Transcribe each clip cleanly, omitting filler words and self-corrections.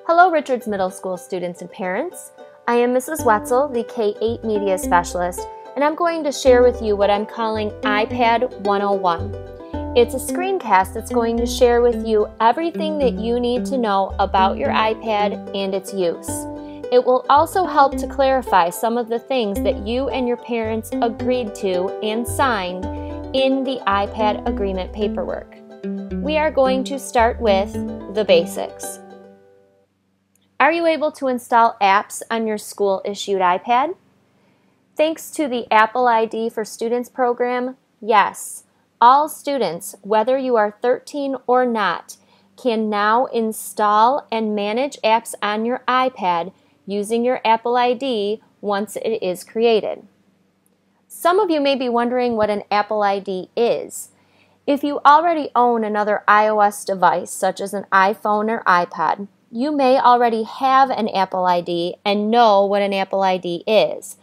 Hello Richards Middle School students and parents. I am Mrs. Wetzel, the K-8 Media Specialist, and I'm going to share with you what I'm calling iPad 101. It's a screencast that's going to share with you everything that you need to know about your iPad and its use. It will also help to clarify some of the things that you and your parents agreed to and signed in the iPad agreement paperwork. We are going to start with the basics. Are you able to install apps on your school-issued iPad? Thanks to the Apple ID for Students program, yes, all students, whether you are 13 or not, can now install and manage apps on your iPad using your Apple ID once it is created. Some of you may be wondering what an Apple ID is. If you already own another iOS device, such as an iPhone or iPad, you may already have an Apple ID and know what an Apple ID is.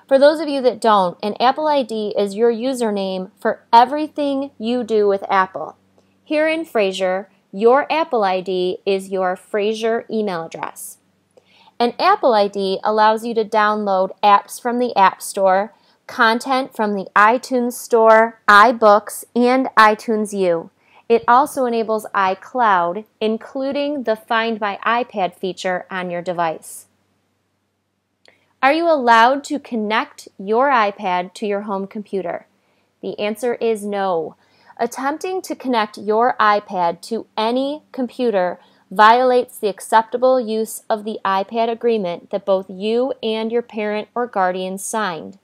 For those of you that don't, an Apple ID is your username for everything you do with Apple. Here in Fraser, your Apple ID is your Fraser email address. An Apple ID allows you to download apps from the App Store, content from the iTunes Store, iBooks, and iTunes U. It also enables iCloud, including the Find My iPad feature on your device. Are you allowed to connect your iPad to your home computer? The answer is no. Attempting to connect your iPad to any computer violates the acceptable use of the iPad agreement that both you and your parent or guardian signed.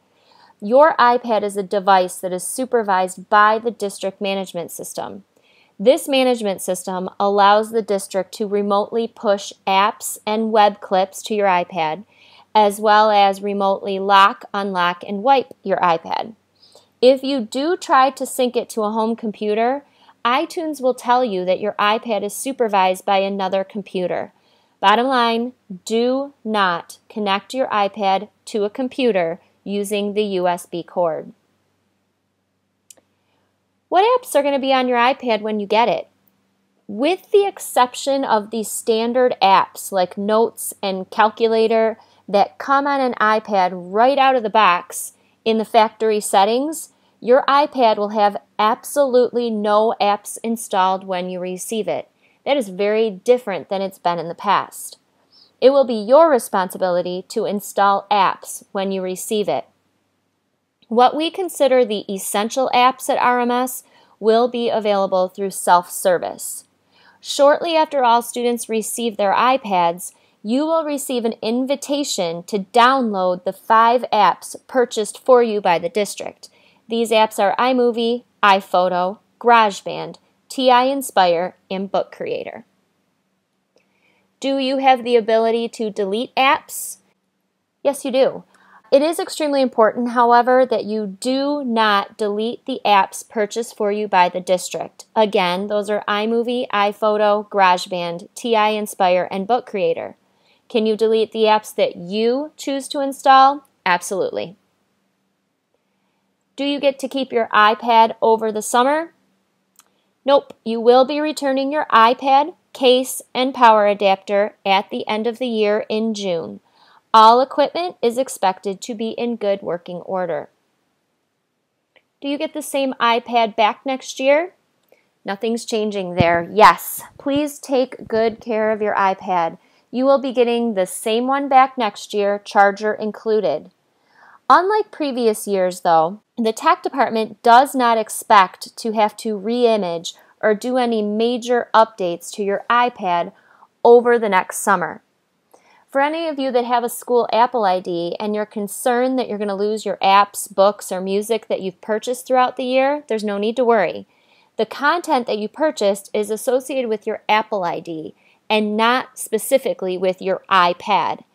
Your iPad is a device that is supervised by the district management system. This management system allows the district to remotely push apps and web clips to your iPad, as well as remotely lock, unlock, and wipe your iPad. If you do try to sync it to a home computer, iTunes will tell you that your iPad is supervised by another computer. Bottom line, do not connect your iPad to a computer using the USB cord. What apps are going to be on your iPad when you get it? With the exception of the standard apps like Notes and Calculator that come on an iPad right out of the box in the factory settings, your iPad will have absolutely no apps installed when you receive it. That is very different than it's been in the past. It will be your responsibility to install apps when you receive it. What we consider the essential apps at RMS will be available through self-service. Shortly after all students receive their iPads, you will receive an invitation to download the 5 apps purchased for you by the district. These apps are iMovie, iPhoto, GarageBand, TI Inspire, and Book Creator. Do you have the ability to delete apps? Yes, you do. It is extremely important, however, that you do not delete the apps purchased for you by the district. Again, those are iMovie, iPhoto, GarageBand, TI Inspire, and Book Creator. Can you delete the apps that you choose to install? Absolutely. Do you get to keep your iPad over the summer? Nope. You will be returning your iPad, case, and power adapter at the end of the year in June. All equipment is expected to be in good working order. Do you get the same iPad back next year? Nothing's changing there. Yes, please take good care of your iPad. You will be getting the same one back next year, charger included. Unlike previous years, though, the tech department does not expect to have to re-image or do any major updates to your iPad over the next summer. For any of you that have a school Apple ID and you're concerned that you're going to lose your apps, books, or music that you've purchased throughout the year, there's no need to worry. The content that you purchased is associated with your Apple ID and not specifically with your iPad.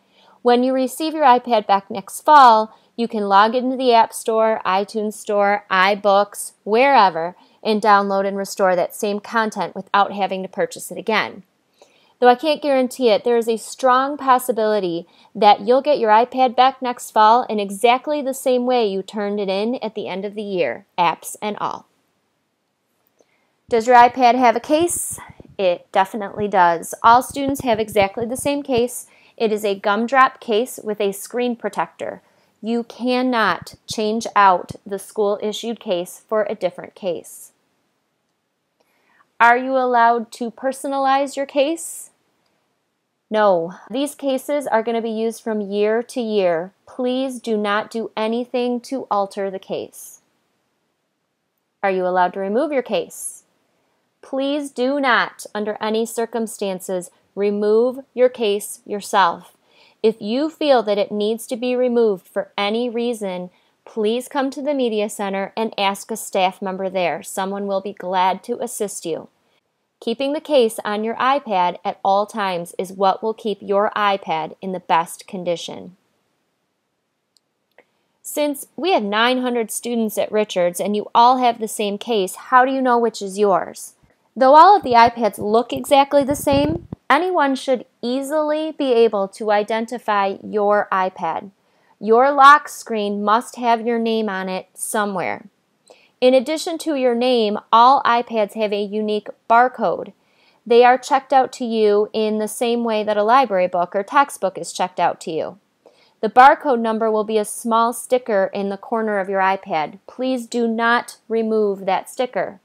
When you receive your iPad back next fall, you can log into the App Store, iTunes Store, iBooks, wherever, and download and restore that same content without having to purchase it again. Though I can't guarantee it, there is a strong possibility that you'll get your iPad back next fall in exactly the same way you turned it in at the end of the year, apps and all. Does your iPad have a case? It definitely does. All students have exactly the same case. It is a gumdrop case with a screen protector. You cannot change out the school-issued case for a different case. Are you allowed to personalize your case? No. These cases are going to be used from year to year. Please do not do anything to alter the case. Are you allowed to remove your case? Please do not, under any circumstances, remove your case yourself. If you feel that it needs to be removed for any reason, please come to the Media Center and ask a staff member there. Someone will be glad to assist you. Keeping the case on your iPad at all times is what will keep your iPad in the best condition. Since we have 900 students at Richards and you all have the same case, how do you know which is yours? Though all of the iPads look exactly the same, anyone should easily be able to identify your iPad. Your lock screen must have your name on it somewhere. In addition to your name, all iPads have a unique barcode. They are checked out to you in the same way that a library book or textbook is checked out to you. The barcode number will be a small sticker in the corner of your iPad. Please do not remove that sticker.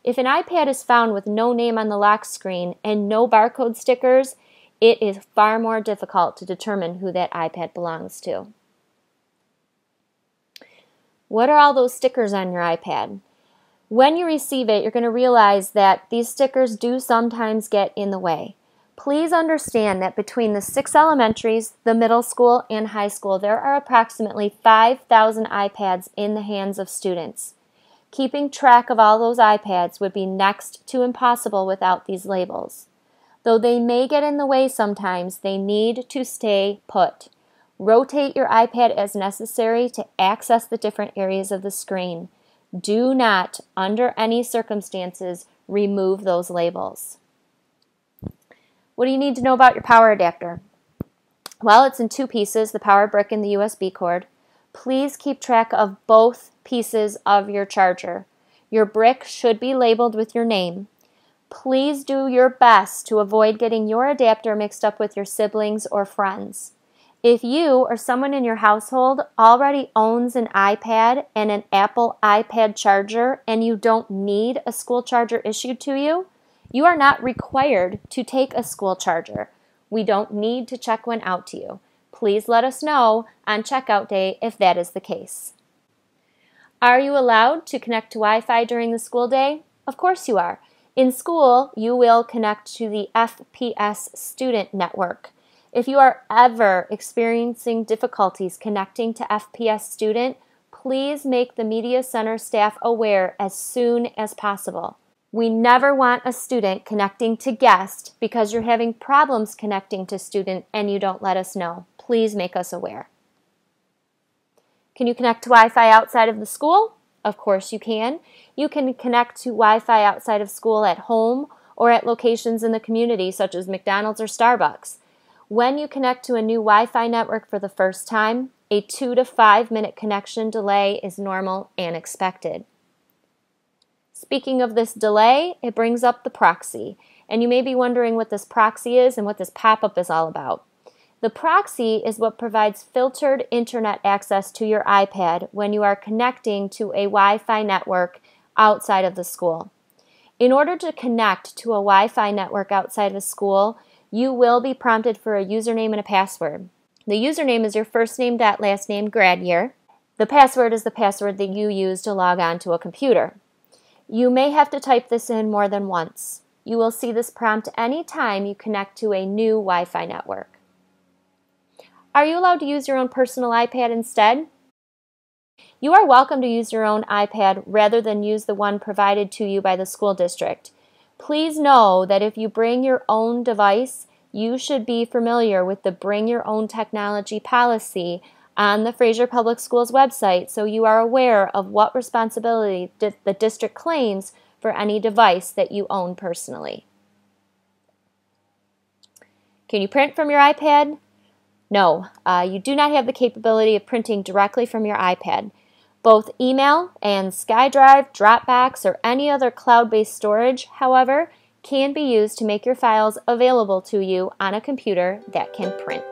If an iPad is found with no name on the lock screen and no barcode stickers, it is far more difficult to determine who that iPad belongs to. What are all those stickers on your iPad? When you receive it, you're going to realize that these stickers do sometimes get in the way. Please understand that between the 6 elementaries, the middle school, and high school, there are approximately 5,000 iPads in the hands of students. Keeping track of all those iPads would be next to impossible without these labels. Though they may get in the way sometimes, they need to stay put. Rotate your iPad as necessary to access the different areas of the screen. Do not, under any circumstances, remove those labels. What do you need to know about your power adapter? Well, it's in 2 pieces, the power brick and the USB cord. Please keep track of both pieces of your charger. Your brick should be labeled with your name. Please do your best to avoid getting your adapter mixed up with your siblings or friends. If you or someone in your household already owns an iPad and an Apple iPad charger and you don't need a school charger issued to you, you are not required to take a school charger. We don't need to check one out to you. Please let us know on checkout day if that is the case. Are you allowed to connect to Wi-Fi during the school day? Of course you are. In school, you will connect to the FPS student network. If you are ever experiencing difficulties connecting to FPS student, please make the Media Center staff aware as soon as possible. We never want a student connecting to guest because you're having problems connecting to student and you don't let us know. Please make us aware. Can you connect to Wi-Fi outside of the school? Of course you can. You can connect to Wi-Fi outside of school at home or at locations in the community such as McDonald's or Starbucks. When you connect to a new Wi-Fi network for the first time, a 2 to 5 minute connection delay is normal and expected. Speaking of this delay, it brings up the proxy, and you may be wondering what this proxy is and what this pop-up is all about. The proxy is what provides filtered internet access to your iPad when you are connecting to a Wi-Fi network outside of the school. In order to connect to a Wi-Fi network outside of school, you will be prompted for a username and a password. The username is your first name, last name, grad year. The password is the password that you use to log on to a computer. You may have to type this in more than once. You will see this prompt anytime you connect to a new Wi-Fi network. Are you allowed to use your own personal iPad instead? You are welcome to use your own iPad rather than use the one provided to you by the school district. Please know that if you bring your own device, you should be familiar with the Bring Your Own Technology policy on the Fraser Public Schools website so you are aware of what responsibility the district claims for any device that you own personally. Can you print from your iPad? No, you do not have the capability of printing directly from your iPad. Both email and SkyDrive, Dropbox, or any other cloud-based storage, however, can be used to make your files available to you on a computer that can print.